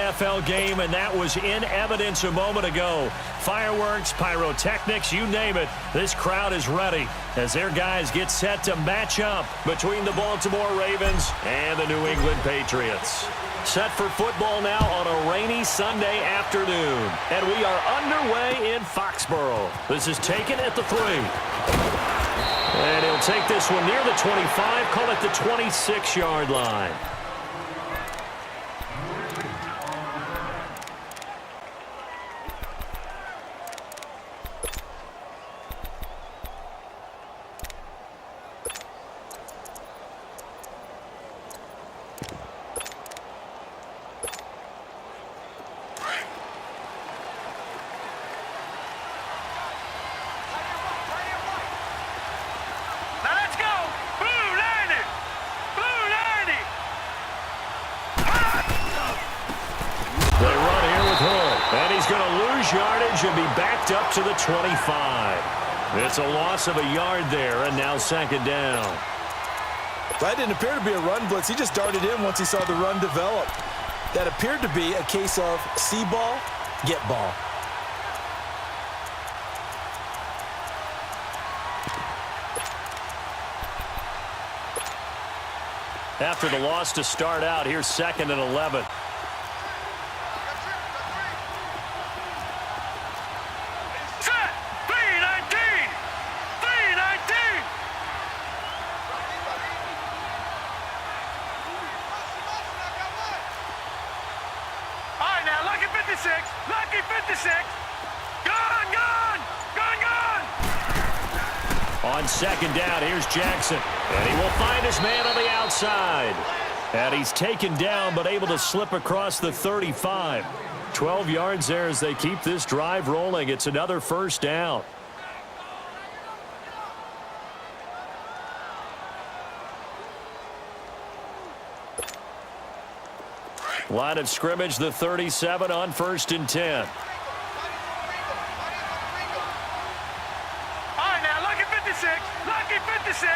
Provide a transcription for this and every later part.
NFL game, and that was in evidence a moment ago. Fireworks, pyrotechnics, you name it. This crowd is ready as their guys get set to match up between the Baltimore Ravens and the New England Patriots. Set for football now on a rainy Sunday afternoon. And we are underway in Foxborough. This is taken at the 3. And he'll take this one near the 25, call it the 26-yard line. Yardage and be backed up to the 25. It's a loss of a yard there, and now second down. That didn't appear to be a run blitz. He just darted in once he saw the run develop. That appeared to be a case of see ball, get ball. After the loss to start out, here's 2nd and 11. Lucky 56. Gone. On second down, here's Jackson. And he will find his man on the outside. And he's taken down but able to slip across the 35. 12 yards there as they keep this drive rolling. It's another first down. Line of scrimmage, the 37 on 1st and 10. All right, now, lucky 56. Lucky 56.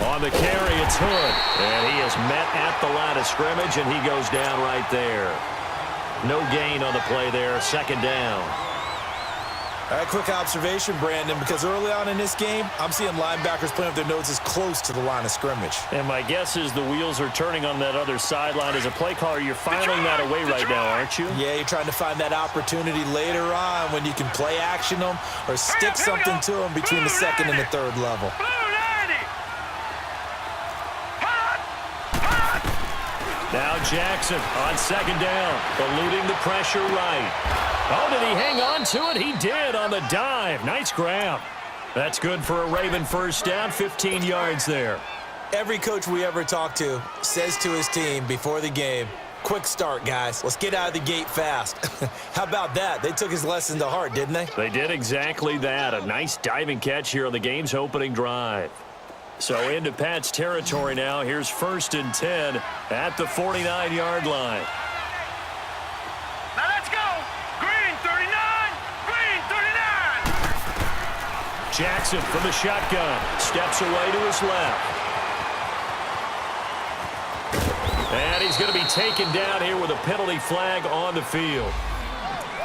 On the carry, it's Hood. And he is met at the line of scrimmage, and he goes down right there. No gain on the play there, second down. All right, quick observation, Brandon, because early on in this game, I'm seeing linebackers playing with their noses close to the line of scrimmage. And my guess is the wheels are turning on that other sideline. As a play caller, you're filing that away right now, aren't you? Yeah, you're trying to find that opportunity later on when you can play action them or stick something to them between the 2nd and the 3rd level. Now Jackson on second down, eluding the pressure right. Oh, did he hang on to it? He did on the dive. Nice grab. That's good for a Raven first down, 15 yards there. Every coach we ever talk to says to his team before the game, quick start, guys. Let's get out of the gate fast. How about that? They took his lesson to heart, didn't they? They did exactly that. A nice diving catch here on the game's opening drive. So into Pat's territory now. Here's 1st and 10 at the 49-yard line. Now let's go. Green 39. Green 39. Jackson from the shotgun. Steps away to his left. And he's going to be taken down here with a penalty flag on the field.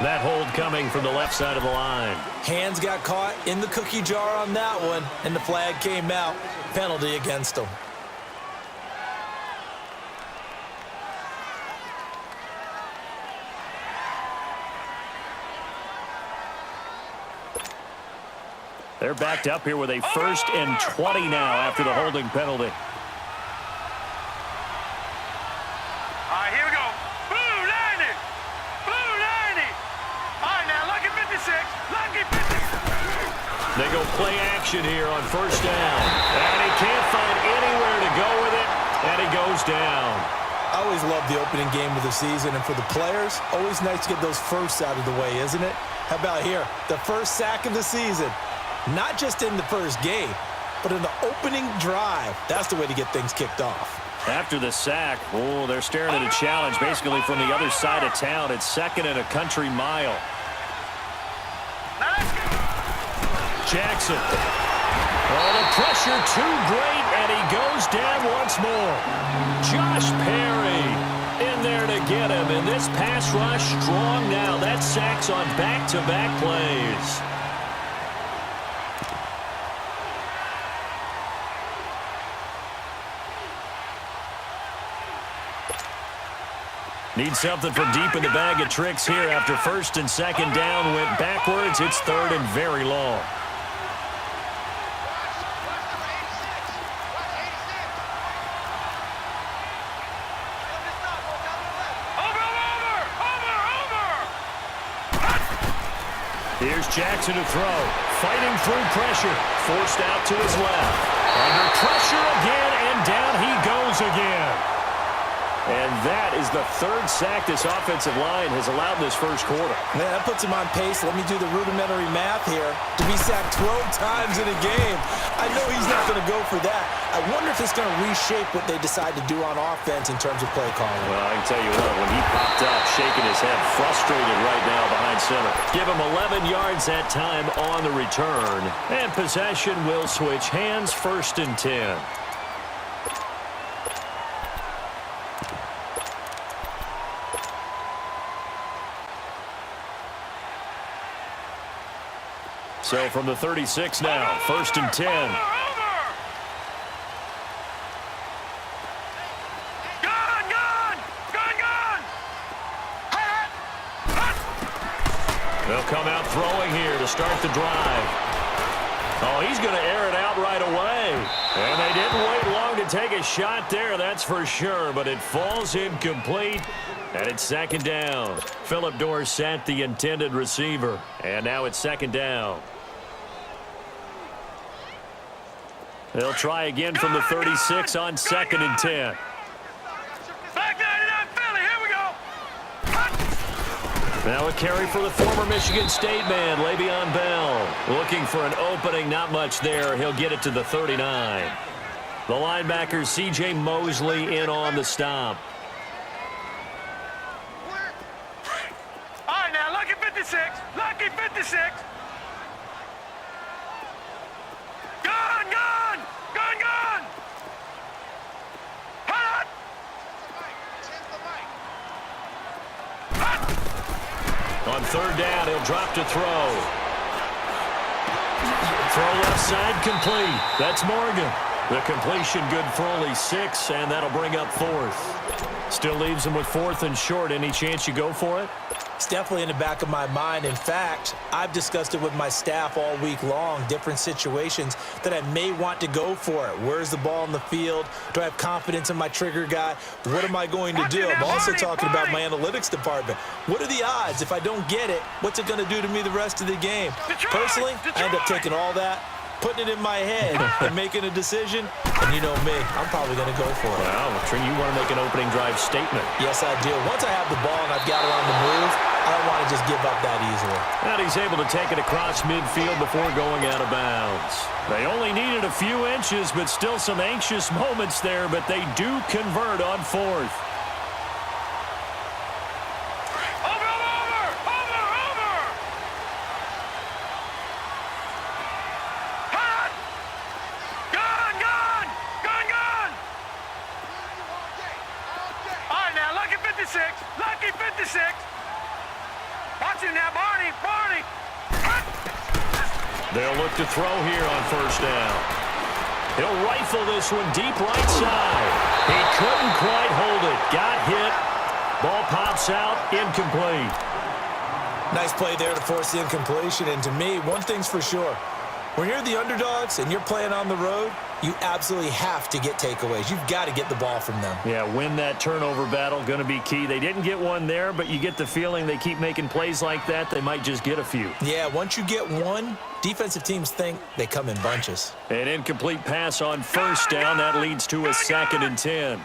That hold coming from the left side of the line. Hands got caught in the cookie jar on that one, and the flag came out. Penalty against them. They're backed up here with a 1st and 20 now after the holding penalty. All right, here we go. Blue 90. Blue 90. All right, now, lucky 56. Lucky 56. They go play action here on first down. And he can't find anywhere to go with it. And he goes down. I always love the opening game of the season. And for the players, always nice to get those firsts out of the way, isn't it? How about here? The first sack of the season. Not just in the first game, but in the opening drive. That's the way to get things kicked off. After the sack, oh, they're staring at a challenge basically from the other side of town. It's 2nd and a country mile. Jackson. Oh, the pressure too great, and he goes down once more. Josh Perry in there to get him, and this pass rush strong now. That's sacks on back-to-back plays. Need something from deep in the bag of tricks here after first and second down went backwards. It's third and very long. Here's Jackson to throw. Fighting through pressure. Forced out to his left. Under pressure again, and down he goes again. And that is the third sack this offensive line has allowed in this first quarter. Man, that puts him on pace. Let me do the rudimentary math here. To be sacked 12 times in a game. I know he's not going to go for that. I wonder if it's going to reshape what they decide to do on offense in terms of play calling. Well, I can tell you what, when he popped up, shaking his head, frustrated right now behind center. Give him 11 yards that time on the return. And possession will switch hands, 1st and 10. So from the 36 now, 1st and 10. They'll come out throwing here to start the drive. Oh, he's going to air it out right away. And they didn't wait long to take a shot there, that's for sure. But it falls incomplete, and it's 2nd down. Phillip Dorsett, the intended receiver. And now it's 2nd down. They'll try again from the 36 on 2nd and 10. Now a carry for the former Michigan State man, Le'Veon Bell. Looking for an opening, not much there. He'll get it to the 39. The linebacker, C.J. Mosley, in on the stop. All right, now, lucky 56. Lucky 56. Gun, gun! Gun, gun! Hot! On 3rd down, he'll drop to throw. Throw left side complete. That's Morgan. The completion good for only 6, and that'll bring up 4th. Still leaves him with 4th and short. Any chance you go for it? It's definitely in the back of my mind. In fact, I've discussed it with my staff all week long, different situations that I may want to go for it. Where's the ball in the field? Do I have confidence in my trigger guy? What am I going to do? I'm also talking about my analytics department. What are the odds? If I don't get it, what's it going to do to me the rest of the game? Personally, I end up taking all that, putting it in my head, and making a decision. And you know me, I'm probably going to go for it. Well, Trent, you want to make an opening drive statement. Yes, I do. Once I have the ball and I've got it on the move, I don't want to just give up that easily. And he's able to take it across midfield before going out of bounds. They only needed a few inches, but still some anxious moments there, but they do convert on 4th. Lucky 56. Watch him now, Barney. Barney. They'll look to throw here on 1st down. He'll rifle this one deep right side. He couldn't quite hold it. Got hit. Ball pops out. Incomplete. Nice play there to force the incompletion. And to me, one thing's for sure. When you're the underdogs and you're playing on the road, you absolutely have to get takeaways. You've got to get the ball from them. Yeah, win that turnover battle, going to be key. They didn't get one there, but you get the feeling they keep making plays like that, they might just get a few. Yeah, once you get one, defensive teams think they come in bunches. An incomplete pass on 1st down. That leads to a 2nd and 10.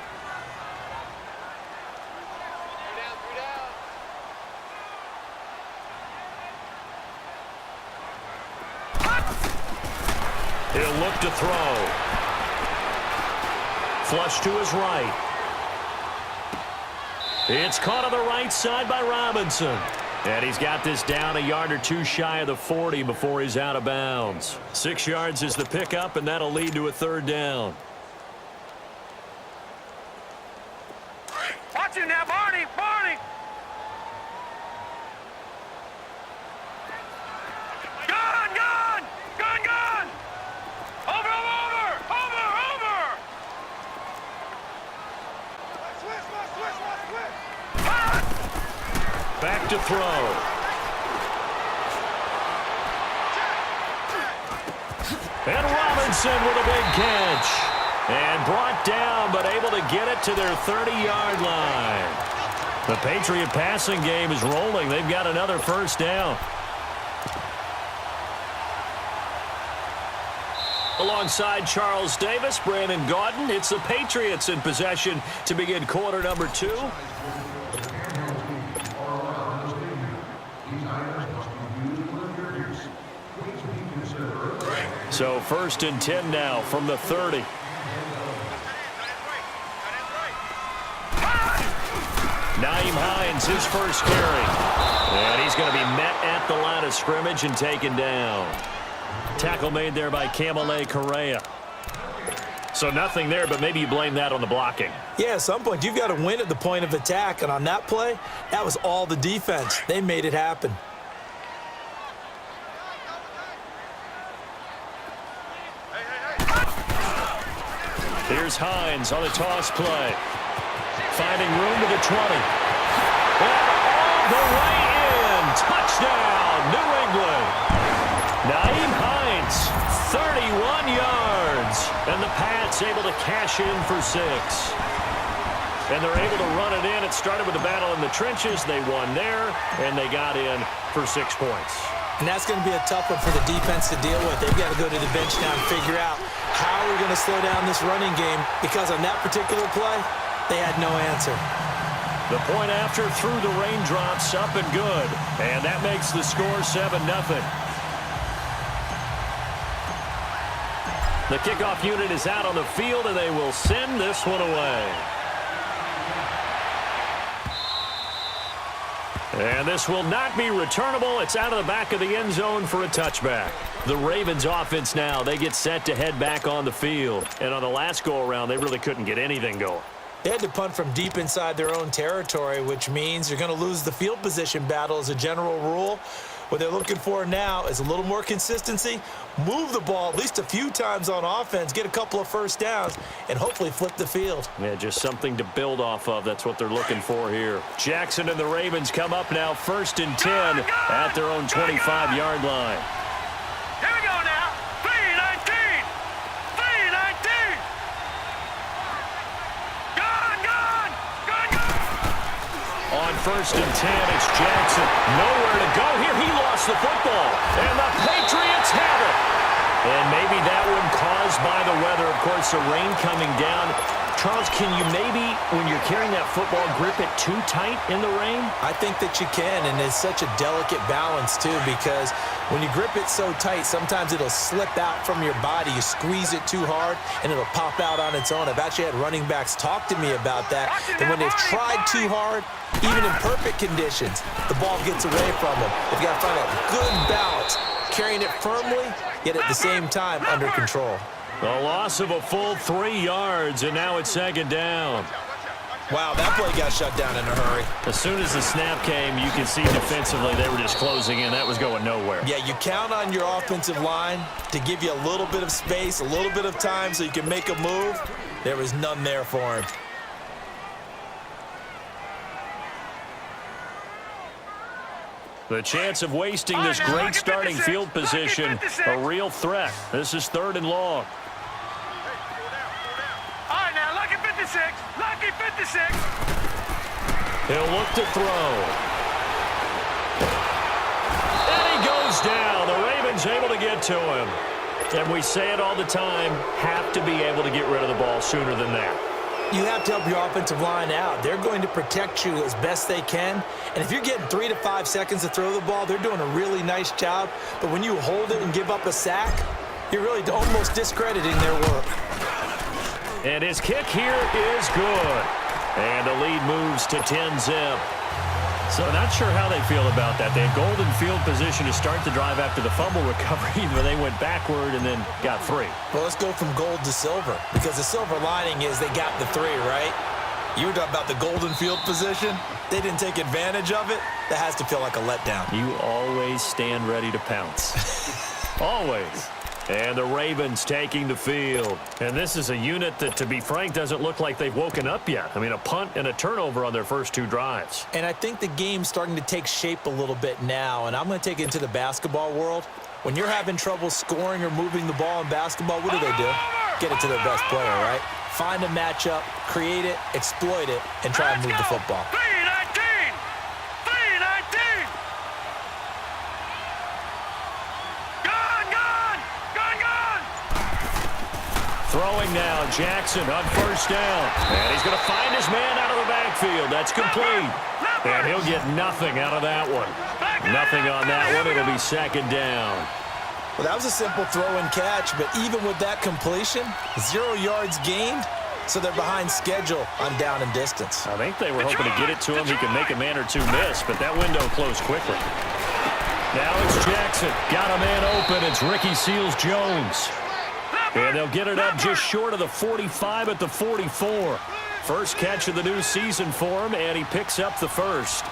He'll look to throw. Flush to his right. It's caught on the right side by Robinson. And he's got this down a yard or 2 shy of the 40 before he's out of bounds. 6 yards is the pickup, and that'll lead to a 3rd down. Watch him now, Barney. Barney. 20. Gone, gone, gone, gone. Over, over, over, over. Back to throw. And Robinson with a big catch. And brought down, but able to get it to their 30-yard line. The Patriot passing game is rolling. They've got another first down. Alongside Charles Davis, Brandon Gaudin, it's the Patriots in possession to begin quarter number 2. So first and 10 now from the 30. Nyheim Hines, his first carry. And he's going to be met at the line of scrimmage and taken down. Tackle made there by Kamale Correa. So nothing there, but maybe you blame that on the blocking. Yeah, at some point, you've got to win at the point of attack. And on that play, that was all the defense. They made it happen. Here's Hines on the toss play. Finding room to the 20. And all the way in. Touchdown, New England. Nyheim Hines, 31 yards. And the Pats able to cash in for 6. And they're able to run it in. It started with a battle in the trenches. They won there, and they got in for 6 points. And that's going to be a tough one for the defense to deal with. They've got to go to the bench now and figure out how we're going to slow down this running game, because on that particular play, they had no answer. The point after threw the raindrops up and good. And that makes the score 7-0. The kickoff unit is out on the field, and they will send this one away. And this will not be returnable. It's out of the back of the end zone for a touchback. The Ravens offense now, they get set to head back on the field. And on the last go-around, they really couldn't get anything going. They had to punt from deep inside their own territory, which means you're going to lose the field position battle as a general rule. What they're looking for now is a little more consistency, move the ball at least a few times on offense, get a couple of first downs, and hopefully flip the field. Yeah, just something to build off of. That's what they're looking for here. Jackson and the Ravens come up now first and 10 at their own 25-yard line. Here we go now. 3-19. 3-19. Gone, gone, gone, gone. On first and 10, it's Jackson. Nowhere to go here. He lost the football. And the Patriots have it. And maybe that one caused by the weather. Of course, the rain coming down. Charles, can you maybe, when you're carrying that football, grip it too tight in the rain? I think that you can, and it's such a delicate balance, too, because when you grip it so tight, sometimes it'll slip out from your body. You squeeze it too hard, and it'll pop out on its own. I've actually had running backs talk to me about that, and when they've tried too hard, even in perfect conditions, the ball gets away from them. They've got to find a good balance, carrying it firmly, yet at the same time under control. A loss of a full 3 yards, and now it's second down. Wow, that play got shut down in a hurry. As soon as the snap came, you could see defensively they were just closing in. That was going nowhere. Yeah, you count on your offensive line to give you a little bit of space, a little bit of time so you can make a move. There was none there for him. The chance of wasting this great starting field position, a real threat. This is 3rd and long. All right, now, lucky 56. Lucky 56. He'll look to throw. And he goes down. The Ravens able to get to him. And we say it all the time, have to be able to get rid of the ball sooner than that. You have to help your offensive line out. They're going to protect you as best they can. And if you're getting 3 to 5 seconds to throw the ball, they're doing a really nice job. But when you hold it and give up a sack, you're really almost discrediting their work. And his kick here is good. And the lead moves to 10-zip. So not sure how they feel about that. They had golden field position to start the drive after the fumble recovery, but they went backward and then got 3. Well, let's go from gold to silver, because the silver lining is they got the 3, right? You were talking about the golden field position. They didn't take advantage of it. That has to feel like a letdown. You always stand ready to pounce. Always. And the Ravens taking the field. And this is a unit that, to be frank, doesn't look like they've woken up yet. I mean, a punt and a turnover on their first 2 drives. And I think the game's starting to take shape a little bit now. And I'm going to take it into the basketball world. When you're having trouble scoring or moving the ball in basketball, what do? Get it to their best player, right? Find a matchup, create it, exploit it, and try and move the football. 319! 319! Gone! Throwing now, Jackson on first down. And he's going to find his man out of the backfield. That's complete. And he'll get nothing out of that one. Nothing on that one. It'll be second down. Well, that was a simple throw and catch, but even with that completion, 0 yards gained, so they're behind schedule on down and distance. I think they were hoping to get it to him. He can make a man or 2 miss, but that window closed quickly. Now it's Jackson. Got a man open. It's Ricky Seals-Jones. And they'll get it up just short of the 45 at the 44. First catch of the new season for him, and he picks up the first.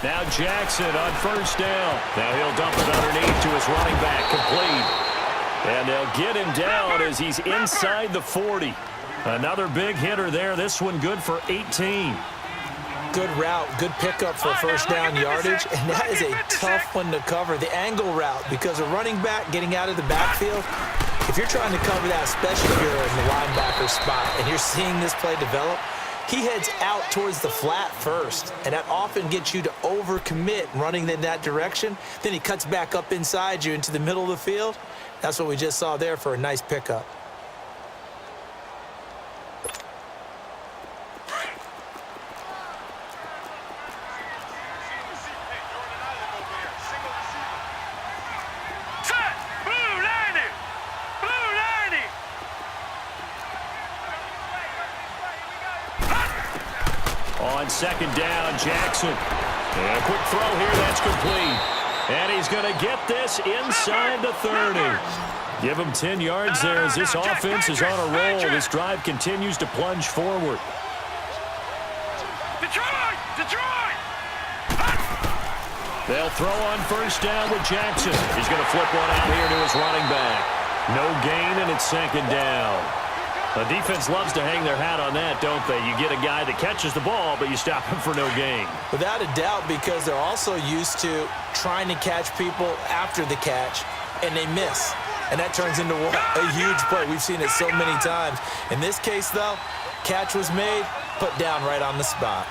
Now Jackson on first down. Now he'll dump it underneath to his running back, complete. And they'll get him down as he's inside the 40. Another big hitter there. This one good for 18. Good route, good pickup for first down yardage, and that is a tough one to cover. The angle route, because a running back getting out of the backfield, if you're trying to cover that, especially if you're in the linebacker spot and you're seeing this play develop, he heads out towards the flat first, and that often gets you to overcommit running in that direction. Then he cuts back up inside you into the middle of the field. That's what we just saw there for a nice pickup. On second down, Jackson. And a quick throw here, that's complete. And he's going to get this inside the 30. Give him 10 yards there as this offense is on a roll. This drive continues to plunge forward. Detroit! They'll throw on first down with Jackson. He's going to flip one out here to his running back. No gain, and it's second down. The defense loves to hang their hat on that, don't they? You get a guy that catches the ball, but you stop him for no gain. Without a doubt, because they're also used to trying to catch people after the catch, and they miss. And that turns into a huge play. We've seen it so many times. In this case, though, catch was made, put down right on the spot.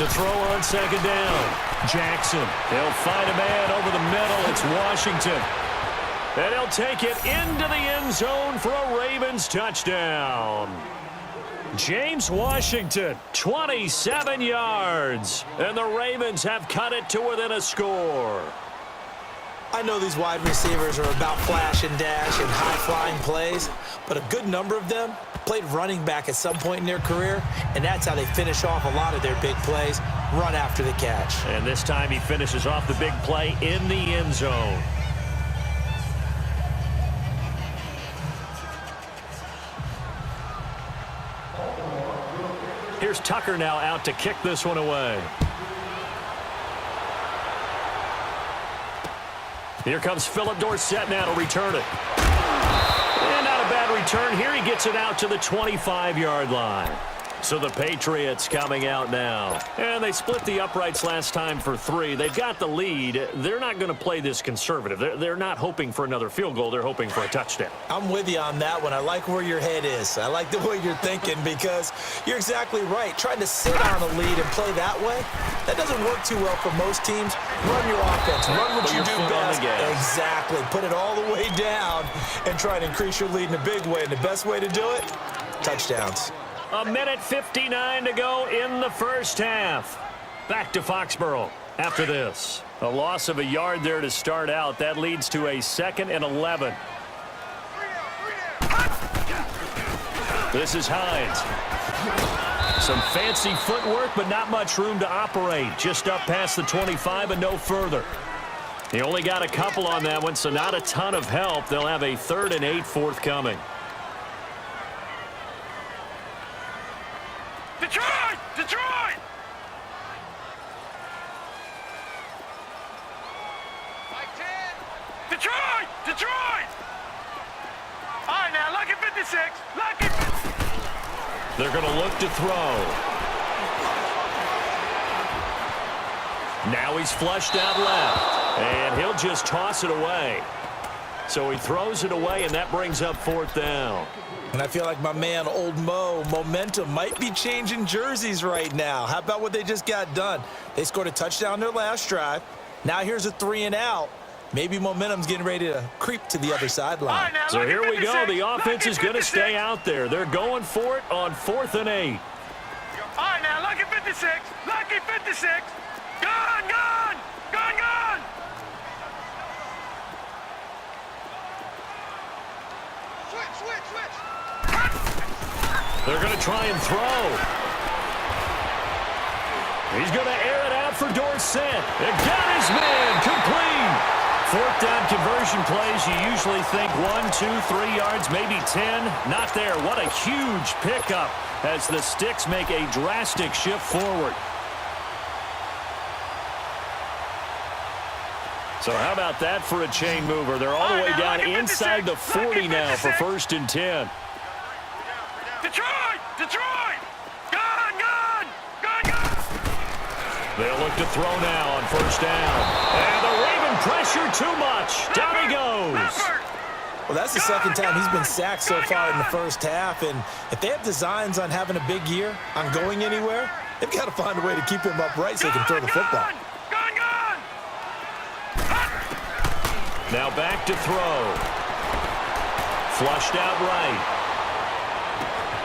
To throw on second down, Jackson. They'll find a man over the middle. It's Washington. And he'll take it into the end zone for a Ravens touchdown. James Washington, 27 yards. And the Ravens have cut it to within a score. I know these wide receivers are about flash and dash and high-flying plays, but a good number of them played running back at some point in their career, and that's how they finish off a lot of their big plays, run after the catch. And this time he finishes off the big play in the end zone. Here's Tucker now out to kick this one away. Here comes Philip Dorsett now to return it. And not a bad return. Here he gets it out to the 25-yard line. So the Patriots coming out now. And they split the uprights last time for 3. They've got the lead. They're not going to play this conservative. They're not hoping for another field goal. They're hoping for a touchdown. I'm with you on that one. I like where your head is. I like the way you're thinking because you're exactly right. Trying to sit on a lead and play that way, that doesn't work too well for most teams. Run your offense. Run what you do best. Exactly. Put it all the way down and try to increase your lead in a big way. And the best way to do it, touchdowns. A minute 59 to go in the first half. Back to Foxborough after this. A loss of a yard there to start out. That leads to a 2nd and 11. This is Hines. Some fancy footwork, but not much room to operate. Just up past the 25 and no further. He only got a couple on that one, so not a ton of help. They'll have a 3rd and 8 forthcoming. Detroit! Detroit! Detroit! Detroit! All right, now, lucky 56. Lucky 56. They're going to look to throw. Now he's flushed out left, and he'll just toss it away. So he throws it away, and that brings up 4th down. And I feel like my man, Old Mo, momentum might be changing jerseys right now. How about what they just got done? They scored a touchdown their last drive. Now here's a 3 and out. Maybe momentum's getting ready to creep to the other sideline. Right, So here we go. The offense is going to stay out there. They're going for it on 4th and 8. All right, now, lucky 56. Lucky 56. Gone, gone, gone, gone. Switch. They're going to try and throw. He's going to air it out for Dorsett. It got his man complete. 4th down conversion plays, you usually think 1, 2, 3 yards, maybe 10. Not there. What a huge pickup as the Sticks make a drastic shift forward. So how about that for a chain mover? They're all the way down inside the 40 now for 1st and 10. Detroit! Detroit! Gone, gone, gone, gone. They'll look to throw now on 1st down. And the Raven pressure too much. Down he goes. Well, that's the second time he's been sacked so far in the first half. And if they have designs on having a big year, on going anywhere, they've got to find a way to keep him upright so he can throw the football. Gone. Now back to throw. Flushed out right.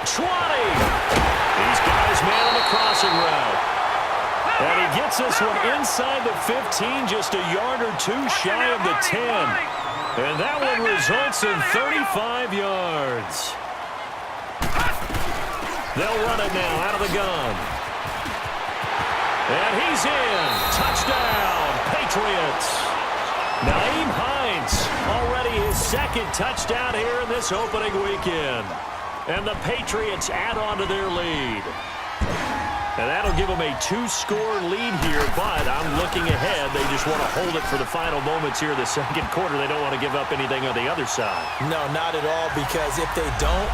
20. He's got his man on the crossing route. And he gets this one inside the 15, just a yard or 2 shy of the 10. And that one results in 35 yards. They'll run it now out of the gun. And he's in. Touchdown, Patriots. Naeem Hines, already his 2nd touchdown here in this opening weekend. And the Patriots add on to their lead. And that'll give them a 2-score lead here, but I'm looking ahead. They just want to hold it for the final moments here of the 2nd quarter. They don't want to give up anything on the other side. No, not at all, because if they don't,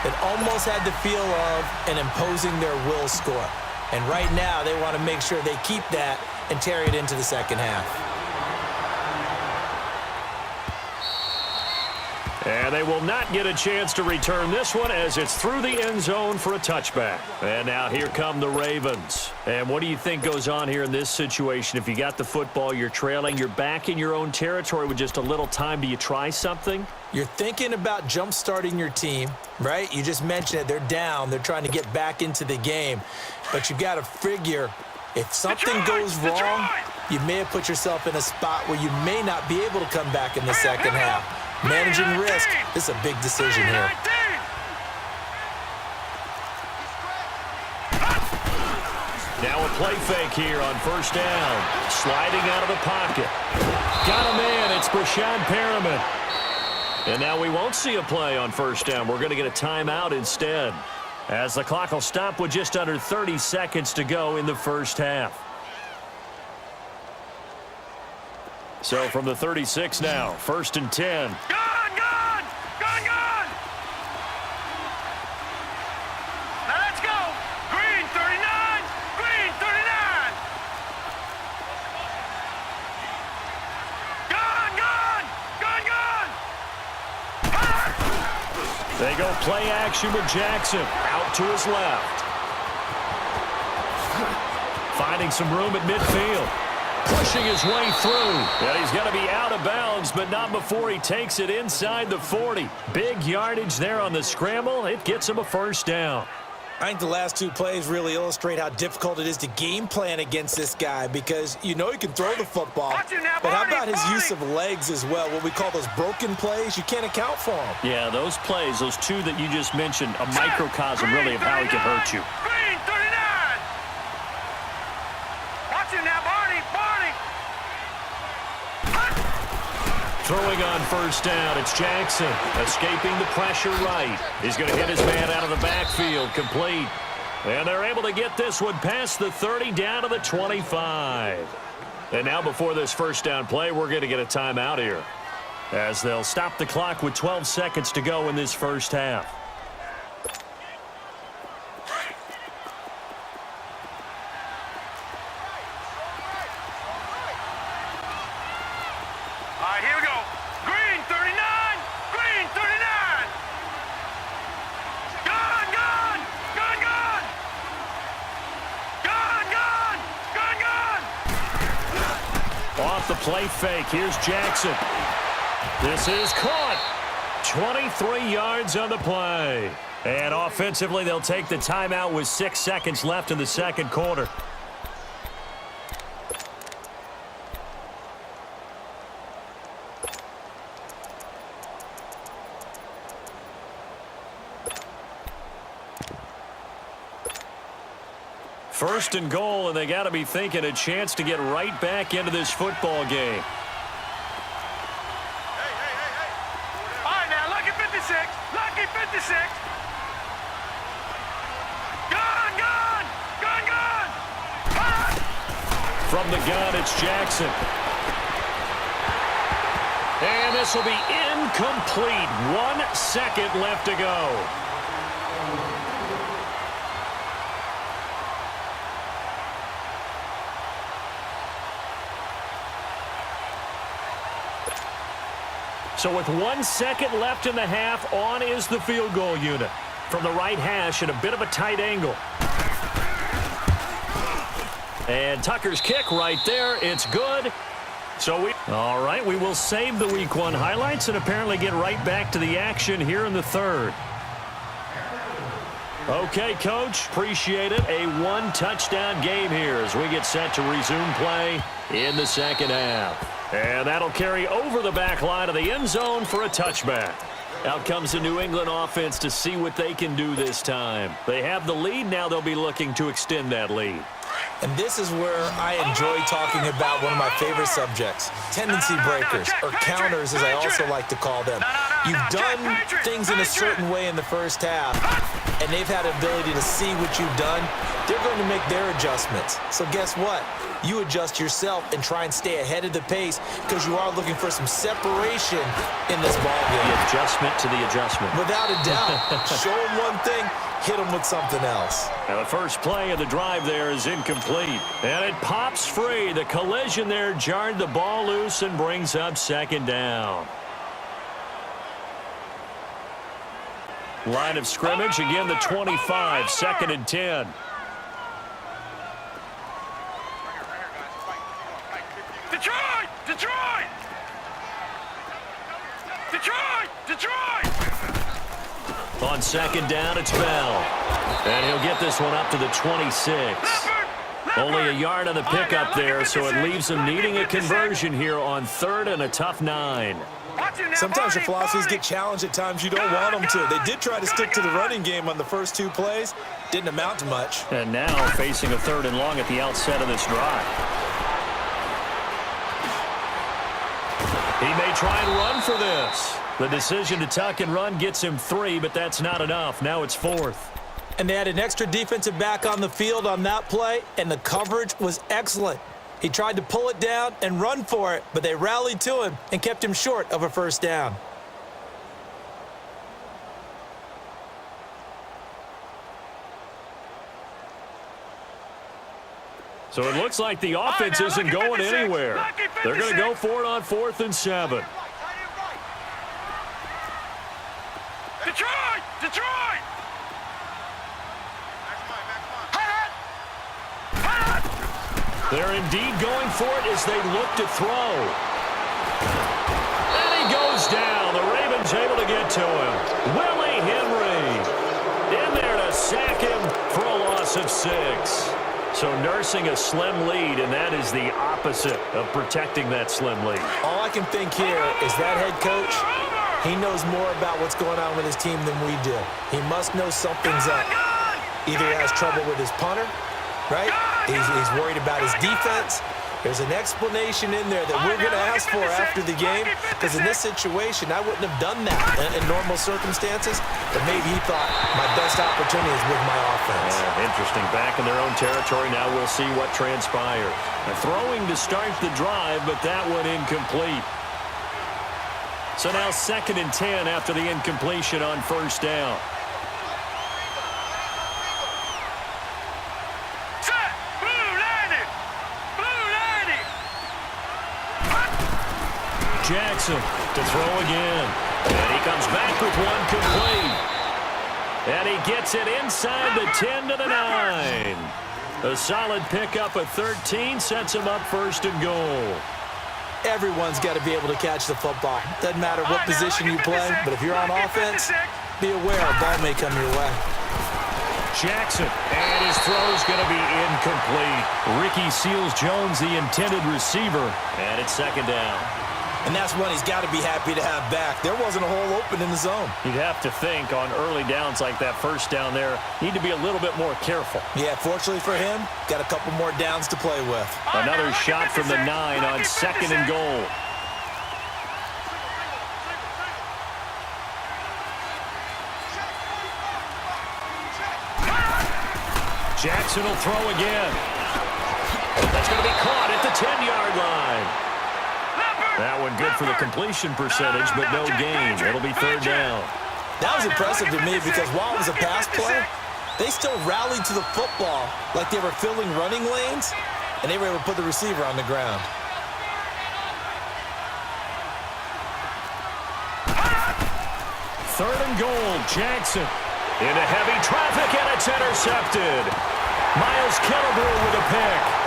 it almost had the feel of an imposing their will score. And right now, they want to make sure they keep that and carry it into the 2nd half. And they will not get a chance to return this one as it's through the end zone for a touchback. And now here come the Ravens. And what do you think goes on here in this situation? If you got the football, you're trailing, you're back in your own territory with just a little time. Do you try something? You're thinking about jump-starting your team, right? You just mentioned it. They're down. They're trying to get back into the game. But you've got to figure if something goes wrong, you may have put yourself in a spot where you may not be able to come back in the 2nd half. Managing risk, this is a big decision here. Now a play fake here on 1st down. Sliding out of the pocket. Got a man, it's Brashad Perriman. And now we won't see a play on 1st down. We're going to get a timeout instead, as the clock will stop with just under 30 seconds to go in the 1st half. So from the 36 now, 1st and 10. Gone! Now let's go. Green 39. Green 39. Gone! They go play action with Jackson. Out to his left. Finding some room at midfield. Pushing his way through. And he's going to be out of bounds, but not before he takes it inside the 40. Big yardage there on the scramble. It gets him a 1st down. I think the last 2 plays really illustrate how difficult it is to game plan against this guy, because you know he can throw the football. But how about his use of legs as well? What we call those broken plays, you can't account for them. Yeah, those plays, those 2 that you just mentioned, a microcosm really of how he can hurt you. Green 39. Throwing on first down, it's Jackson. Escaping the pressure right. He's going to hit his man out of the backfield, complete. And they're able to get this one past the 30 down to the 25. And now before this first down play, we're going to get a timeout here, as they'll stop the clock with 12 seconds to go in this first half. All right, here we go. Green 39. Green 39. Gun, gun. Gun, gun. Gun, gun. Gun, gun. Off the play fake, here's Jackson. This is caught. 23 yards on the play. And offensively, they'll take the timeout with 6 seconds left in the second quarter. First and goal, and they got to be thinking a chance to get right back into this football game. All right, now, lucky 56. Lucky 56. Gun, gun. Gun, gun. Gun. From the gun, it's Jackson. And this will be incomplete. 1 second left to go. So with 1 second left in the half, on is the field goal unit. From the right hash at a bit of a tight angle. And Tucker's kick right there. It's good. All right, we will save the Week 1 highlights and apparently get right back to the action here in the third. Okay, Coach, appreciate it. A 1-touchdown game here as we get set to resume play in the second half. And that'll carry over the back line of the end zone for a touchback. Out comes the New England offense to see what they can do this time. They have the lead. Now they'll be looking to extend that lead. And this is where I enjoy talking about one of my favorite subjects, tendency breakers, or counters as I also like to call them. You've done things in a certain way in the first half, and they've had the ability to see what you've done. They're going to make their adjustments. So guess what? You adjust yourself and try and stay ahead of the pace because you are looking for some separation in this ballgame. The adjustment to the adjustment. Without a doubt. Show them one thing, hit them with something else. Now the first play of the drive there is incomplete. And it pops free. The collision there jarred the ball loose and brings up second down. Line of scrimmage, again the 25, 2nd and 10. Detroit! Detroit! Detroit! Detroit! On second down, it's Bell. And he'll get this one up to the 26. Only a yard on the pickup there, so it leaves them needing a conversion here on 3rd and a tough 9. Sometimes your philosophies get challenged at times you don't want them to. They did try to stick to the running game on the first 2 plays. Didn't amount to much. And now facing a 3rd and long at the outset of this drive. He may try and run for this. The decision to tuck and run gets him 3, but that's not enough. Now it's 4th. And they had an extra defensive back on the field on that play, and the coverage was excellent. He tried to pull it down and run for it, but they rallied to him and kept him short of a first down. So it looks like the offense isn't going anywhere. They're going to go for it on 4th and 7. Detroit! Detroit! They're indeed going for it as they look to throw. And he goes down. The Ravens able to get to him. Willie Henry in there to sack him for a loss of 6. So nursing a slim lead, and that is the opposite of protecting that slim lead. All I can think here is that head coach, he knows more about what's going on with his team than we do. He must know something's up. Either he has trouble with his punter, right? He's worried about his defense. There's an explanation in there that we're going to ask for after the game, because in this situation, I wouldn't have done that in normal circumstances, but maybe he thought my best opportunity is with my offense. Yeah, interesting. Back in their own territory. Now we'll see what transpires. Throwing to start the drive, but that one incomplete. So now 2nd and 10 after the incompletion on 1st down. Jackson to throw again. And he comes back with one complete. And he gets it inside the 10 to the 9. A solid pickup of 13 sets him up 1st and goal. Everyone's got to be able to catch the football. Doesn't matter what position you play, but if you're on offense, be aware a ball may come your way. Jackson, and his throw's going to be incomplete. Ricky Seals-Jones, the intended receiver, and it's 2nd down. And that's one he's got to be happy to have back. There wasn't a hole open in the zone. You'd have to think on early downs like that 1st down there, need to be a little bit more careful. Yeah, fortunately for him, got a couple more downs to play with. Another shot from the 9 on 2nd and goal. Jackson will throw again. That's going to be caught at the 10-yard line. That one good for the completion percentage, but no gain. It'll be 3rd down. That was impressive to me because while it was a pass play, they still rallied to the football like they were filling running lanes, and they were able to put the receiver on the ground. Third and goal, Jackson. Into heavy traffic, and it's intercepted. Miles Killebrew with a pick.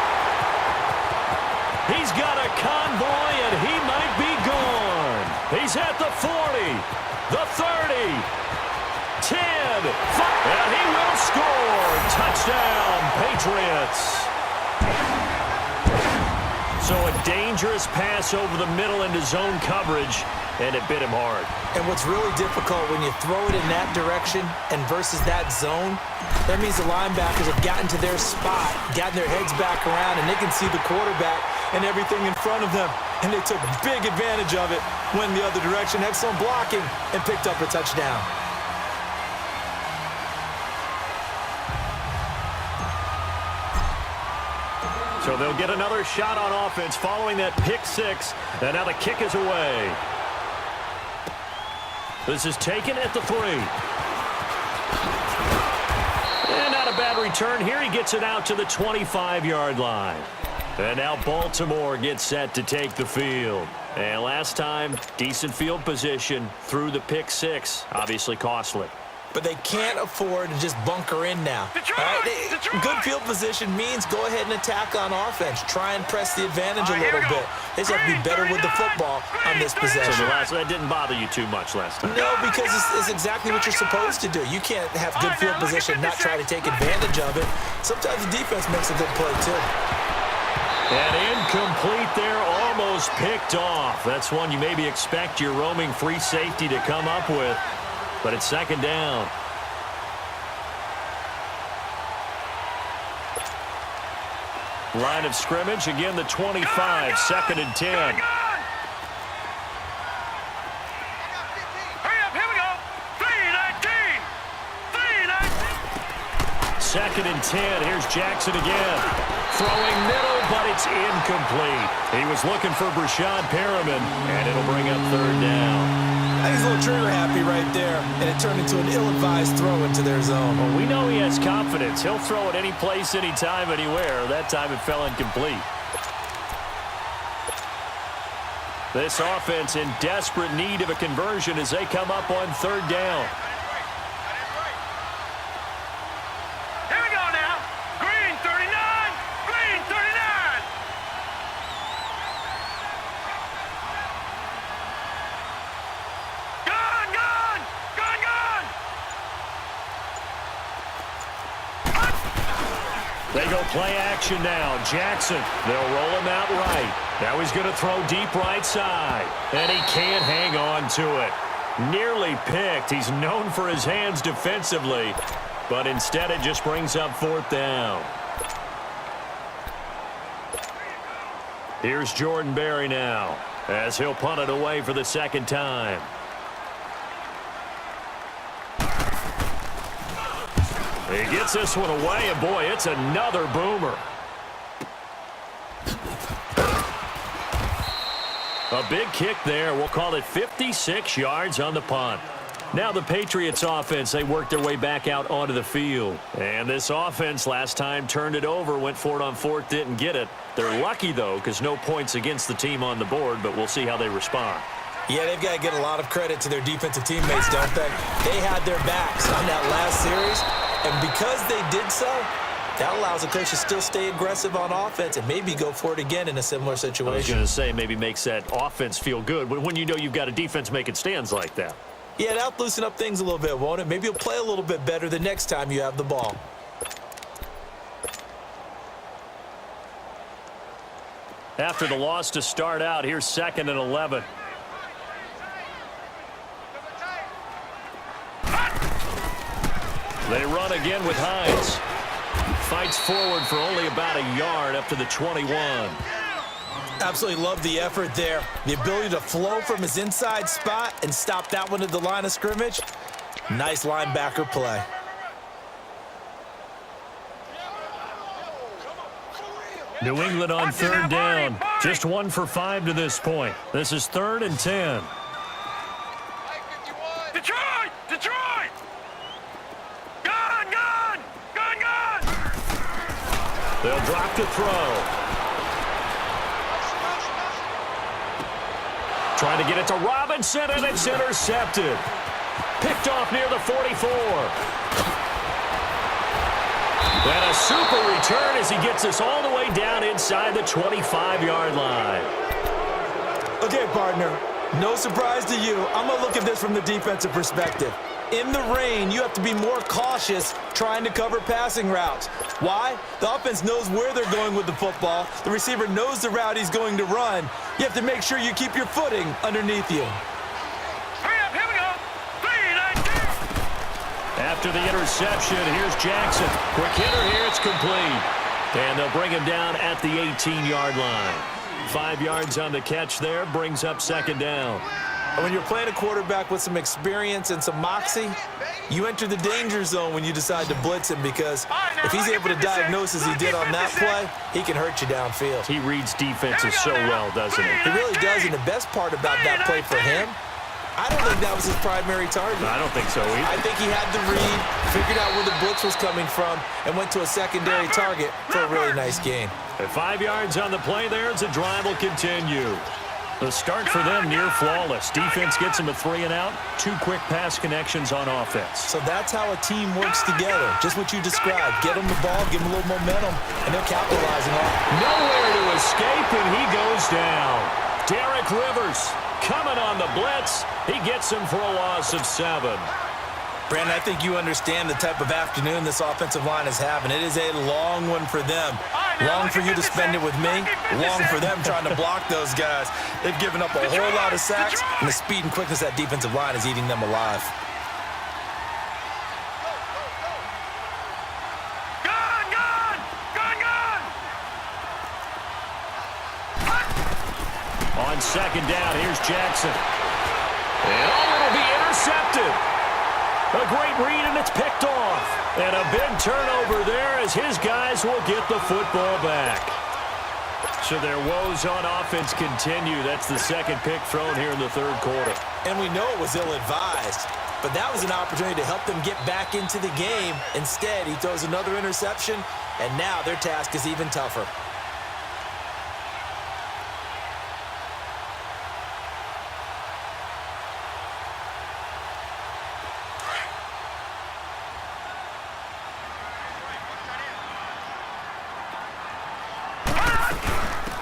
He's got a convoy, and he might be gone. He's at the 40, the 30, 10, 5, and he will score. Touchdown, Patriots. So a dangerous pass over the middle into zone coverage, and it bit him hard. And what's really difficult when you throw it in that direction and versus that zone, that means the linebackers have gotten to their spot, gotten their heads back around, and they can see the quarterback and everything in front of them. And they took big advantage of it, went the other direction, excellent blocking, and picked up a touchdown. So they'll get another shot on offense following that pick 6, and now the kick is away. This is taken at the 3. And not a bad return here. He gets it out to the 25-yard line. And now Baltimore gets set to take the field. And last time, decent field position through the pick 6. Obviously costly. But they can't afford to just bunker in now. All right? Good field position means go ahead and attack on offense. Try and press the advantage a little bit. They just have to be better with the football on this possession. So that didn't bother you too much last time? No, because it's exactly what you're supposed to do. You can't have good field position, not try to take advantage of it. Sometimes the defense makes a good play, too. And incomplete there, almost picked off. That's one you maybe expect your roaming free safety to come up with. But it's 2nd down. Line of scrimmage, again the 25, 2nd and 10. Hurry up, here we go. 3-19. 2nd and 10, here's Jackson again. Throwing middle, but it's incomplete. He was looking for Brashad Perriman, and it'll bring up 3rd down. I think he's a little trigger happy right there, and it turned into an ill-advised throw into their zone. Well, we know he has confidence. He'll throw it any place, anytime, anywhere. That time it fell incomplete. This offense in desperate need of a conversion as they come up on 3rd down. Here we go now. Green 39. Green 39. Gone, gone. Gone, gone. They go play action now. Jackson, they'll roll him out right. Now he's going to throw deep right side. And he can't hang on to it. Nearly picked. He's known for his hands defensively. But instead it just brings up 4th down. Here's Jordan Berry now as he'll punt it away for the second time. He gets this one away, and boy, it's another boomer. A big kick there. We'll call it 56 yards on the punt. Now the Patriots offense, they worked their way back out onto the field. And this offense last time turned it over, went for it on fourth, didn't get it. They're lucky, though, because no points against the team on the board, but we'll see how they respond. Yeah, they've got to get a lot of credit to their defensive teammates, don't they? They had their backs on that last series, and because they did so, that allows the coach to still stay aggressive on offense and maybe go for it again in a similar situation. I was going to say maybe makes that offense feel good, but when you know you've got a defense making stands like that. Yeah, that'll loosen up things a little bit, won't it? Maybe you'll play a little bit better the next time you have the ball. After the loss to start out, here's 2nd and 11. They run again with Hines. Fights forward for only about a yard up to the 21. Absolutely love the effort there. The ability to flow from his inside spot and stop that one at the line of scrimmage. Nice linebacker play. New England on 3rd down. Just 1 for 5 to this point. This is 3rd and 10. Detroit! Detroit! Gun! Gun! Gun! Gun! They'll drop to throw. Trying to get it to Robinson, and it's intercepted. Picked off near the 44. And a super return as he gets us all the way down inside the 25-yard line. Okay, partner, no surprise to you. I'm going to look at this from the defensive perspective. In the rain, you have to be more cautious trying to cover passing routes. Why? The offense knows where they're going with the football. The receiver knows the route he's going to run. You have to make sure you keep your footing underneath you. Hurry up, here we go. 3, 9, 2. After the interception, here's Jackson. Quick hitter here, it's complete. And they'll bring him down at the 18-yard line. 5 yards on the catch there, brings up 2nd down. And when you're playing a quarterback with some experience and some moxie, you enter the danger zone when you decide to blitz him, because if he's able to diagnose as he did on that play, he can hurt you downfield. He reads defenses so well, doesn't he? He really does, and the best part about that play for him, I don't think that was his primary target. I don't think so either. I think he had the read, figured out where the blitz was coming from, and went to a secondary target for a really nice gain. At 5 yards on the play there, as the drive will continue. The start for them near flawless. Defense gets them a 3 and out. 2 quick pass connections on offense. So that's how a team works together. Just what you described. Get them the ball, give them a little momentum, and they're capitalizing on it. Nowhere to escape, and he goes down. Derek Rivers coming on the blitz. He gets him for a loss of 7. Brandon, I think you understand the type of afternoon this offensive line is having. It is a long one for them. Long for you to spend it with me. Long for them trying to block those guys. They've given up a whole lot of sacks, and the speed and quickness of that defensive line is eating them alive. Gun! Gun! Gun! Gun! On 2nd down, here's Jackson. And it'll be intercepted. A great read, and it's picked off. And a big turnover there as his guys will get the football back. So their woes on offense continue. That's the 2nd pick thrown here in the 3rd quarter. And we know it was ill-advised, but that was an opportunity to help them get back into the game. Instead, he throws another interception, and now their task is even tougher.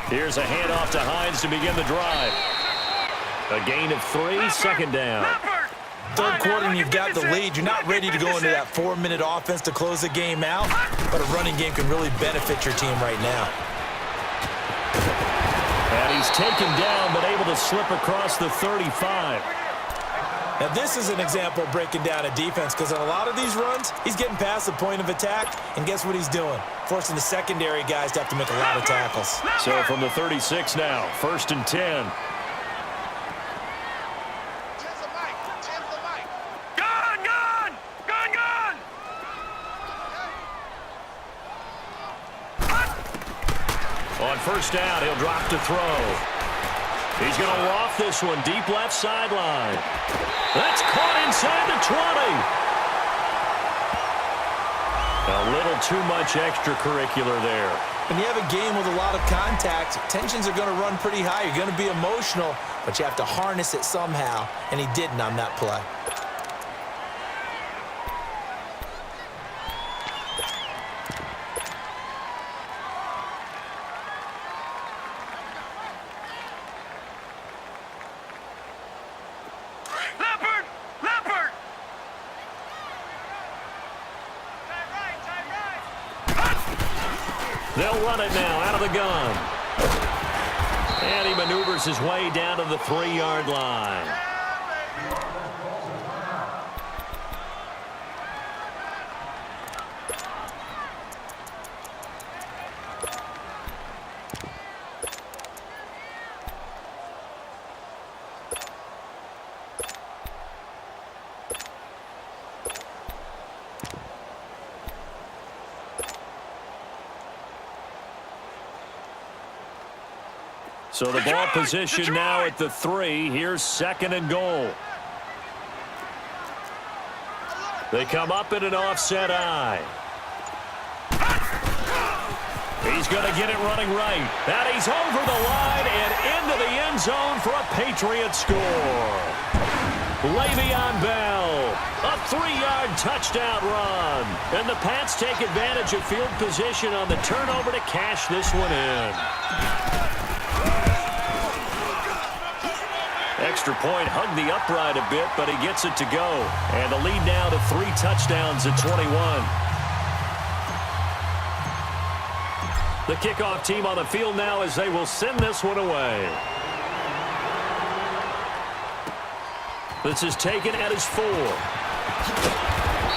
Here's a handoff to Hines to begin the drive. A gain of 3, 2nd down. 3rd quarter, and you've got the lead. You're not ready to go into that 4-minute offense to close the game out, but a running game can really benefit your team right now. And he's taken down, but able to slip across the 35. Now, this is an example of breaking down a defense because on a lot of these runs, he's getting past the point of attack, and guess what he's doing? Forcing the secondary guys to have to make a lot of tackles. So from the 36 now, 1st and 10. On 1st down, he'll drop to throw. He's going to loft this one deep left sideline. That's caught inside the 20. A little too much extracurricular there. When you have a game with a lot of contact, tensions are going to run pretty high. You're going to be emotional, but you have to harness it somehow, and he didn't on that play. They'll run it now out of the gun. And he maneuvers his way down to the 3-yard line. So the ball position now at the 3. Here's 2nd and goal. They come up in an offset eye. He's going to get it running right. And he's over the line and into the end zone for a Patriot score. Le'Veon Bell, a 3-yard touchdown run. And the Pats take advantage of field position on the turnover to cash this one in. Extra point hugged the upright a bit, but he gets it to go. And the lead now to 3 touchdowns at 21. The kickoff team on the field now as they will send this one away. This is taken at his 4.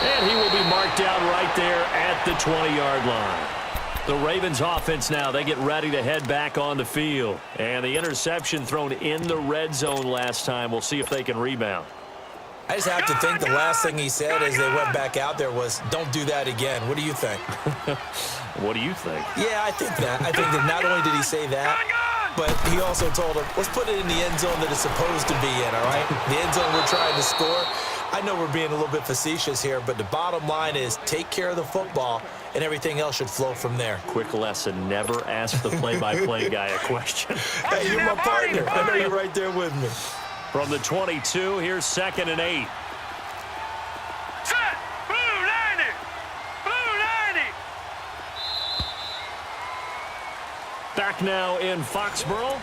And he will be marked down right there at the 20-yard line. The Ravens offense now, they get ready to head back on the field. And the interception thrown in the red zone last time. We'll see if they can rebound. I just have to think the last thing he said as they went back out there was, don't do that again. What do you think? What do you think? Yeah, I think that. I think that not only did he say that, but he also told him, let's put it in the end zone that it's supposed to be in, all right? The end zone we're trying to score. I know we're being a little bit facetious here, but the bottom line is take care of the football, and everything else should flow from there. Quick lesson, never ask the play-by-play guy a question. Hey, you're my partner. I know you're right there with me. From the 22, here's 2nd and 8. Set! Blue 90! Blue 90! Back now in Foxborough.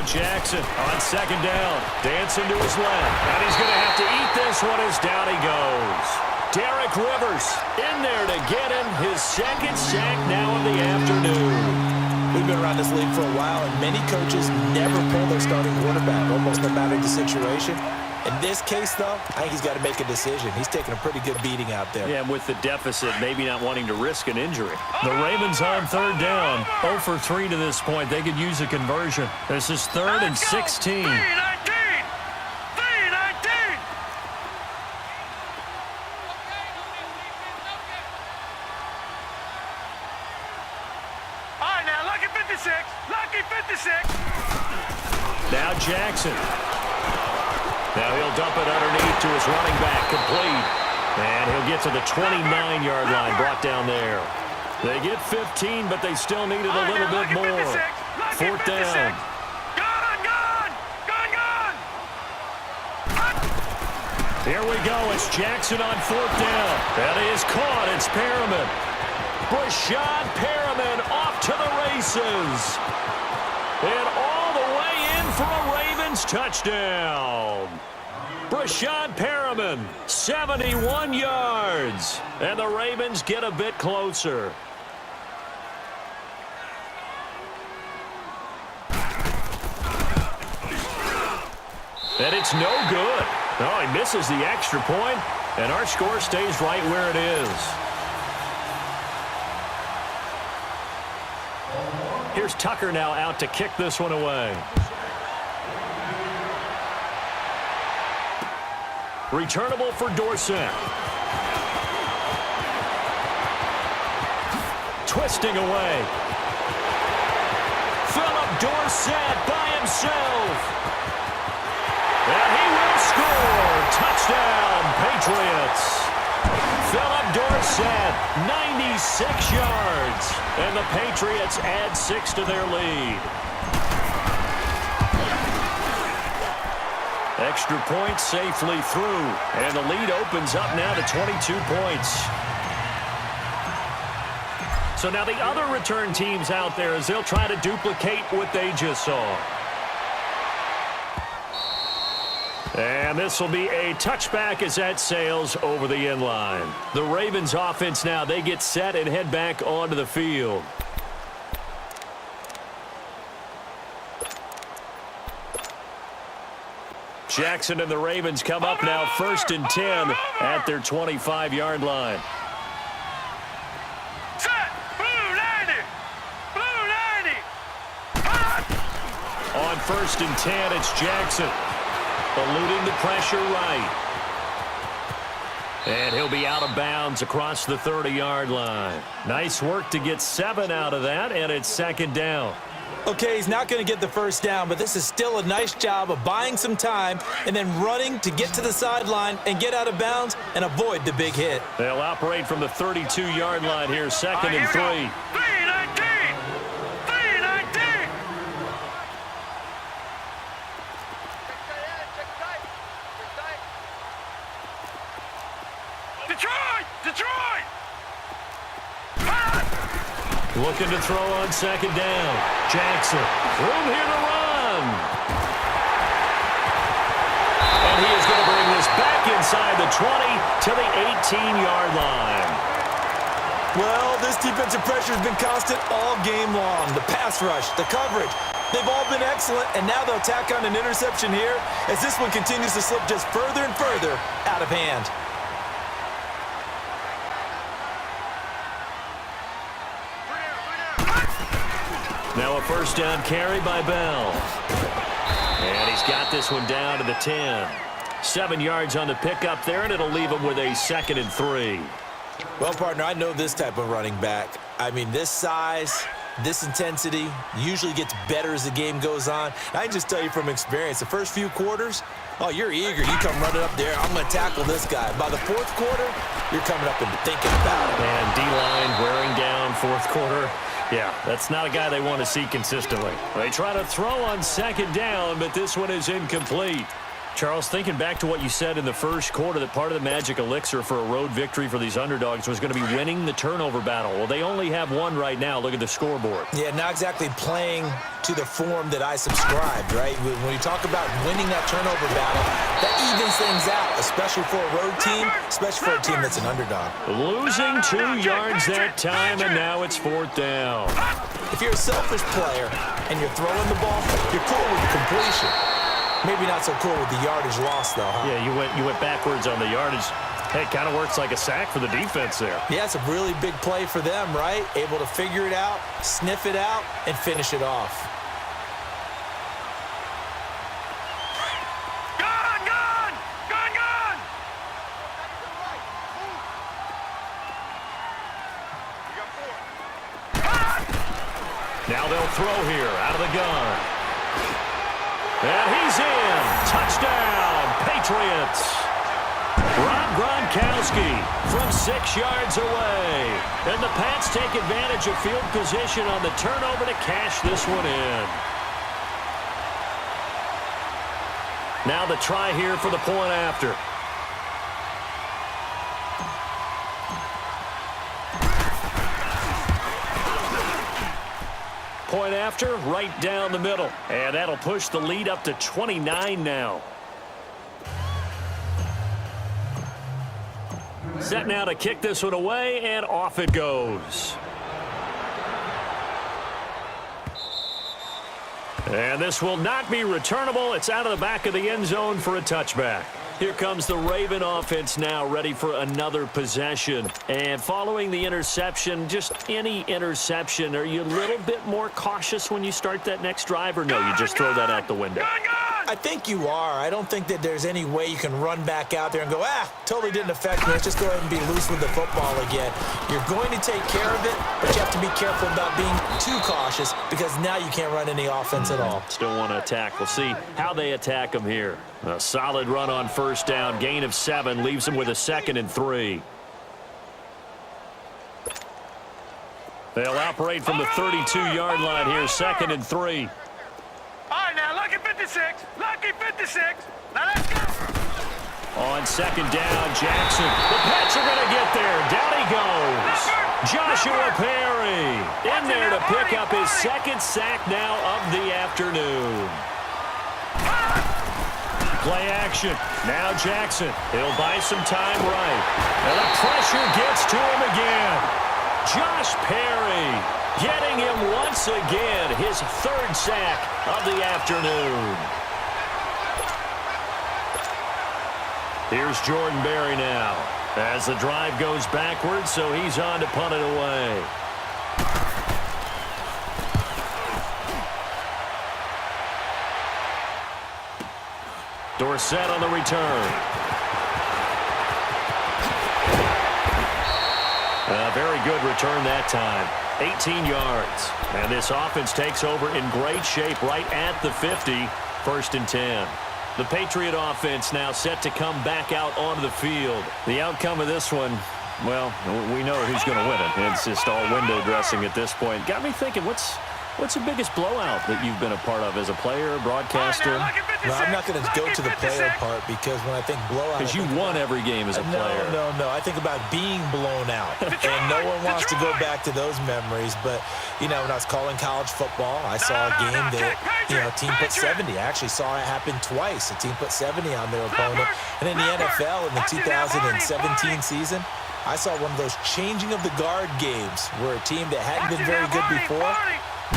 Jackson on 2nd down. Dancing to his left. And he's going to have to eat this one as down he goes. Derek Rivers in there to get him his 2nd sack now in the afternoon. We've been around this league for a while, and many coaches never pull their starting quarterback, almost no matter the situation. In this case, though, I think he's got to make a decision. He's taking a pretty good beating out there. Yeah, and with the deficit, maybe not wanting to risk an injury. The Ravens on 3rd down. 0 for 3 to this point. They could use a conversion. This is 3rd and 16. 3-19! 3-19! All right, now, lucky 56. Lucky 56. Now Jackson. Now he'll dump it underneath to his running back, complete. And he'll get to the 29-yard line, brought down there. They get 15, but they still needed a little bit more. 4th down. Gone! Here we go. It's Jackson on 4th down. That is caught. It's Perriman. Brashad Perriman off to the races. And all the way in for a Ravens touchdown. Brashad Perriman, 71 yards. And the Ravens get a bit closer. And it's no good. Oh, he misses the extra point, and our score stays right where it is. Here's Tucker now out to kick this one away. Returnable for Dorsett. Twisting away. Philip Dorsett by himself. And he will score. Touchdown, Patriots. Philip Dorsett, 96 yards. And the Patriots add 6 to their lead. Extra point safely through. And the lead opens up now to 22 points. So now the other return teams out there as they'll try to duplicate what they just saw. And this will be a touchback as that sails over the end line. The Ravens offense now, they get set and head back onto the field. Jackson and the Ravens come up now 1st and 10 at their 25-yard line. Set. Blue 90. Blue 90. On 1st and 10, it's Jackson. Eluding the pressure right. And he'll be out of bounds across the 30-yard line. Nice work to get 7 out of that, and it's 2nd down. Okay, he's not going to get the first down, but this is still a nice job of buying some time and then running to get to the sideline and get out of bounds and avoid the big hit. They'll operate from the 32-yard line here, 2nd and 3. 319. 319. Detroit! Detroit! Looking to throw on 2nd down. Jackson, room here to run. And he is going to bring this back inside the 20 to the 18-yard line. Well, this defensive pressure has been constant all game long. The pass rush, the coverage, they've all been excellent, and now they'll tack on an interception here as this one continues to slip just further and further out of hand. Now a 1st down carry by Bell. And he's got this one down to the 10. 7 yards on the pickup there, and it'll leave him with a 2nd and 3. Well, partner, I know this type of running back. I mean, this size, this intensity usually gets better as the game goes on. I can just tell you from experience, the first few quarters, oh, you're eager. You come running up there, I'm going to tackle this guy. By the 4th quarter, you're coming up and thinking about it. And D-line wearing down 4th quarter. Yeah, that's not a guy they want to see consistently. They try to throw on 2nd down, but this one is incomplete. Charles, thinking back to what you said in the first quarter, that part of the magic elixir for a road victory for these underdogs was going to be winning the turnover battle. Well, they only have one right now. Look at the scoreboard. Yeah, not exactly playing to the form that I subscribed, right? When you talk about winning that turnover battle, that evens things out, especially for a road team, especially for a team that's an underdog. Losing 2 yards that time, and now it's 4th down. If you're a selfish player and you're throwing the ball, you're cool with the completion. Maybe not so cool with the yardage loss, though, huh? Yeah, you went backwards on the yardage. Hey, it kind of works like a sack for the defense there. Yeah, it's a really big play for them, right? Able to figure it out, sniff it out, and finish it off. Gun! Gun! Gun! Gun! Now they'll throw here out of the gun. And he's in. Touchdown, Patriots. Rob Gronkowski from 6 yards away. And the Pats take advantage of field position on the turnover to cash this one in. Now the try here for the point after. point after, right down the middle. And that'll push the lead up to 29 now. Set now to kick this one away, and off it goes. And this will not be returnable. It's out of the back of the end zone for a touchback. Here comes the Raven offense now, ready for another possession. And following the interception, just any interception, are you a little bit more cautious when you start that next drive, or no, you just throw that out the window? I think you are. I don't think that there's any way you can run back out there and go, totally didn't affect me. Let's just go ahead and be loose with the football again. You're going to take care of it, but you have to be careful about being too cautious because now you can't run any offense at all. Still want to attack. We'll see how they attack them here. A solid run on first down. Gain of 7 leaves them with a 2nd and 3. They'll operate from the 32-yard line here. 2nd and 3. All right, now, lucky 56. Lucky 56. Now, let's go. On 2nd down, Jackson. The Pets are going to get there. Down he goes. Joshua Perry in there to pick up his 2nd sack now of the afternoon. Play action. Now Jackson. He'll buy some time right. And the pressure gets to him again. Josh Perry getting him once again. His 3rd sack of the afternoon. Here's Jordan Berry now. As the drive goes backwards, so he's on to punt it away. Dorsett on the return. A very good return that time. 18 yards. And this offense takes over in great shape right at the 50. 1st and 10. The Patriot offense now set to come back out onto the field. The outcome of this one, well, we know who's going to win it. It's just all window dressing at this point. Got me thinking, what's the biggest blowout that you've been a part of as a player, broadcaster? Well, I'm not going to go to the player part because when I think blowout... Because you won every game as a player. No. I think about being blown out. And no one wants to go back to those memories. But, when I was calling college football, I saw a game that, a team put 70. I actually saw it happen twice. A team put 70 on their opponent. And in the NFL, in the 2017 season, I saw one of those changing of the guard games where a team that hadn't been very good before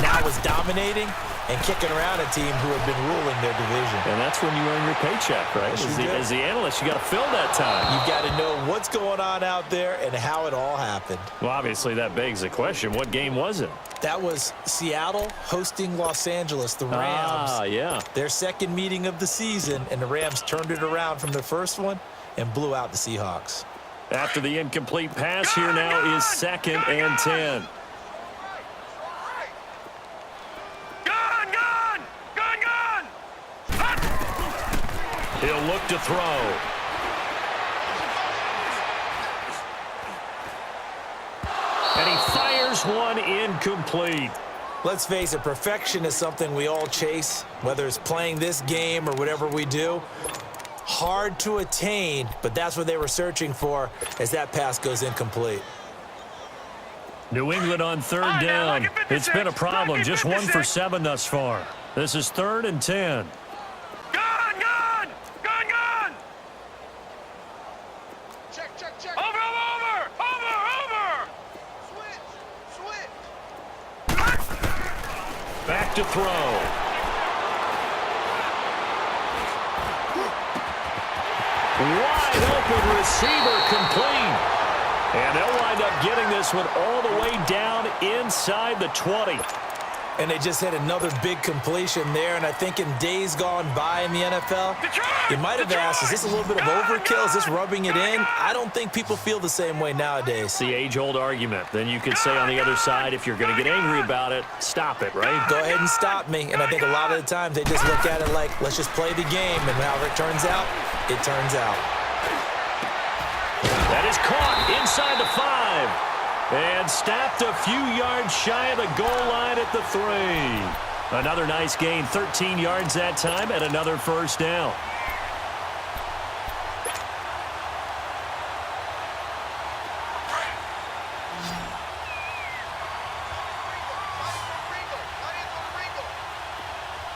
now was dominating and kicking around a team who had been ruling their division. And that's when you earn your paycheck, right? As the analyst, you got to fill that time. You've got to know what's going on out there and how it all happened. Well, obviously, that begs the question, what game was it? That was Seattle hosting Los Angeles, the Rams. Yeah. Their 2nd meeting of the season, and the Rams turned it around from their first one and blew out the Seahawks. After the incomplete pass, here now is 2nd and 10. He'll look to throw. And he fires one incomplete. Let's face it, perfection is something we all chase, whether it's playing this game or whatever we do. Hard to attain, but that's what they were searching for as that pass goes incomplete. New England on 3rd down. It's been a problem. Just 1 for 7 thus far. This is 3rd and 10. Back to throw. Wide open receiver complete. And they'll wind up getting this one all the way down inside the 20. And they just had another big completion there. And I think in days gone by in the NFL, you might have asked, is this a little bit of overkill? Is this rubbing it in? I don't think people feel the same way nowadays. The age-old argument. Then you could say on the other side, if you're going to get angry about it, stop it, right? Go ahead and stop me. And I think a lot of the times they just look at it like, let's just play the game. And however it turns out, it turns out. That is caught inside the 5. And stopped a few yards shy of the goal line at the 3. Another nice gain, 13 yards that time, and another 1st down.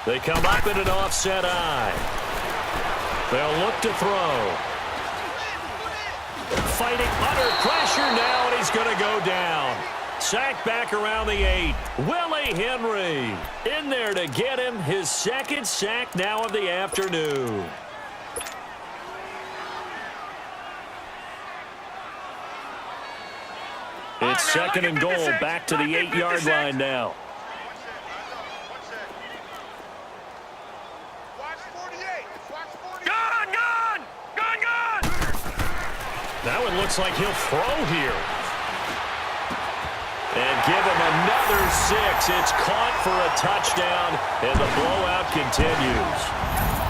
They come up in an offset eye. They'll look to throw. Fighting under pressure now, and he's going to go down. Sacked back around the 8. Willie Henry in there to get him his second sack now of the afternoon. It's second and goal, back to the 8-yard line now. That one looks like he'll throw here. And give him another 6. It's caught for a touchdown, and the blowout continues.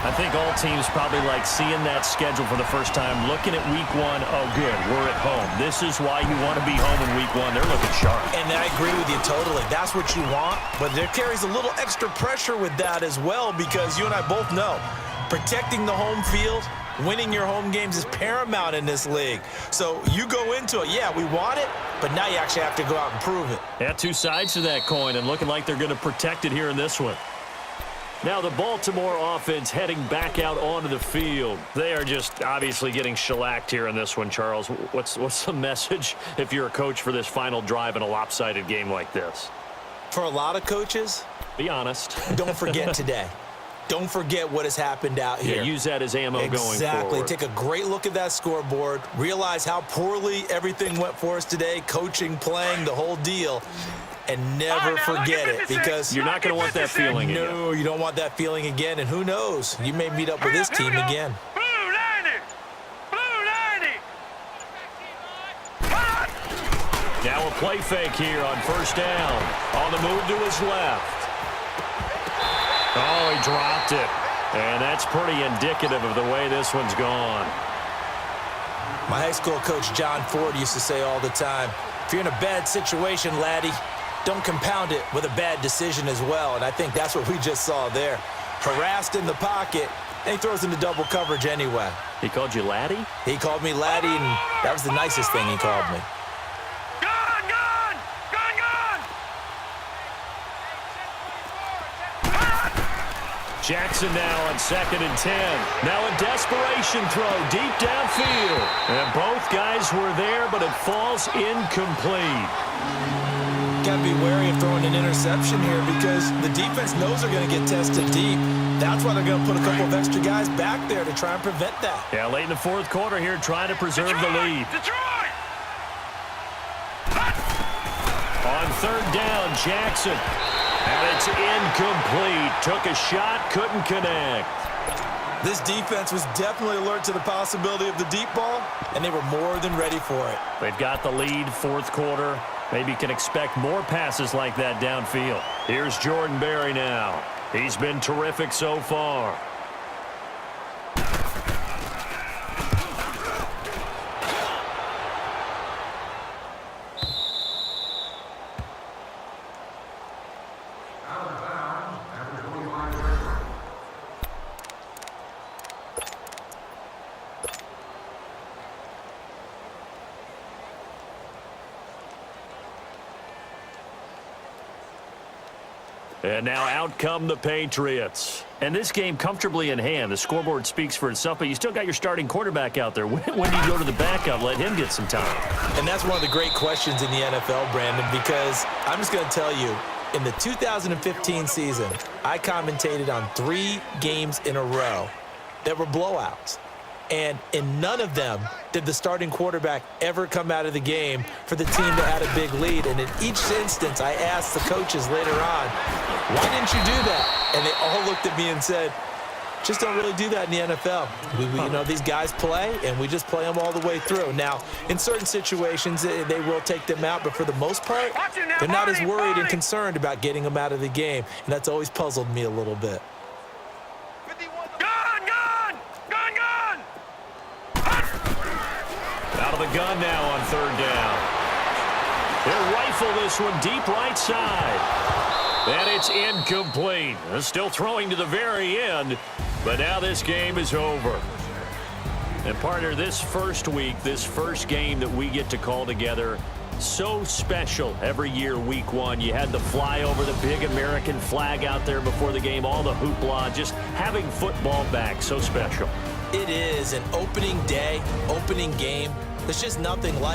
I think all teams probably like seeing that schedule for the first time, looking at week 1. Oh, good, we're at home. This is why you want to be home in week 1. They're looking sharp. And I agree with you totally. That's what you want, but there carries a little extra pressure with that as well, because you and I both know protecting the home field, winning your home games is paramount in this league. So you go into it, yeah, we want it, but now you actually have to go out and prove it. Yeah, two sides to that coin, and looking like they're going to protect it here in this one. Now the Baltimore offense heading back out onto the field. They are just obviously getting shellacked here in this one, Charles. What's the message if you're a coach for this final drive in a lopsided game like this? For a lot of coaches, be honest. Don't forget today. Don't forget what has happened out here. Yeah, use that as ammo going forward. Exactly. Take a great look at that scoreboard. Realize how poorly everything went for us today, coaching, playing, the whole deal. And never forget it, because you're not going to want that feeling again. No, you don't want that feeling again. And who knows? You may meet up with this team again. Blue 90! Blue 90! Now a play fake here on first down. On the move to his left. Oh, he dropped it. And that's pretty indicative of the way this one's gone. My high school coach, John Ford, used to say all the time, if you're in a bad situation, laddie, don't compound it with a bad decision as well. And I think that's what we just saw there. Harassed in the pocket, and he throws into double coverage anyway. He called you laddie? He called me laddie, and that was the nicest thing he called me. Jackson now on 2nd and 10. Now a desperation throw deep downfield. And both guys were there, but it falls incomplete. Got to be wary of throwing an interception here, because the defense knows they're going to get tested deep. That's why they're going to put a couple of extra guys back there to try and prevent that. Yeah, late in the 4th quarter here, trying to preserve the lead. On 3rd down, Jackson. And it's incomplete. Took a shot, couldn't connect. This defense was definitely alert to the possibility of the deep ball, and they were more than ready for it. They've got the lead, 4th quarter. Maybe can expect more passes like that downfield. Here's Jordan Berry now. He's been terrific so far. And now out come the Patriots. And this game comfortably in hand. The scoreboard speaks for itself, but you still got your starting quarterback out there. When do you go to the backup? Let him get some time. And that's one of the great questions in the NFL, Brandon, because I'm just going to tell you, in the 2015 season, I commentated on 3 games in a row that were blowouts. And in none of them did the starting quarterback ever come out of the game for the team that had a big lead. And in each instance, I asked the coaches later on, why didn't you do that? And they all looked at me and said, just don't really do that in the NFL. You know, these guys play, and we just play them all the way through. Now, in certain situations, they will take them out, but for the most part, they're not as worried and concerned about getting them out of the game. And that's always puzzled me a little bit. Out of the gun now on 3rd down. They'll rifle this one deep right side. And it's incomplete. They're still throwing to the very end, but now this game is over. And partner, this first week, this first game that we get to call together, So special every year, week one. You had the flyover, the big American flag out there before the game, all the hoopla, just having football back, so special. It is an opening day, opening game. There's just nothing like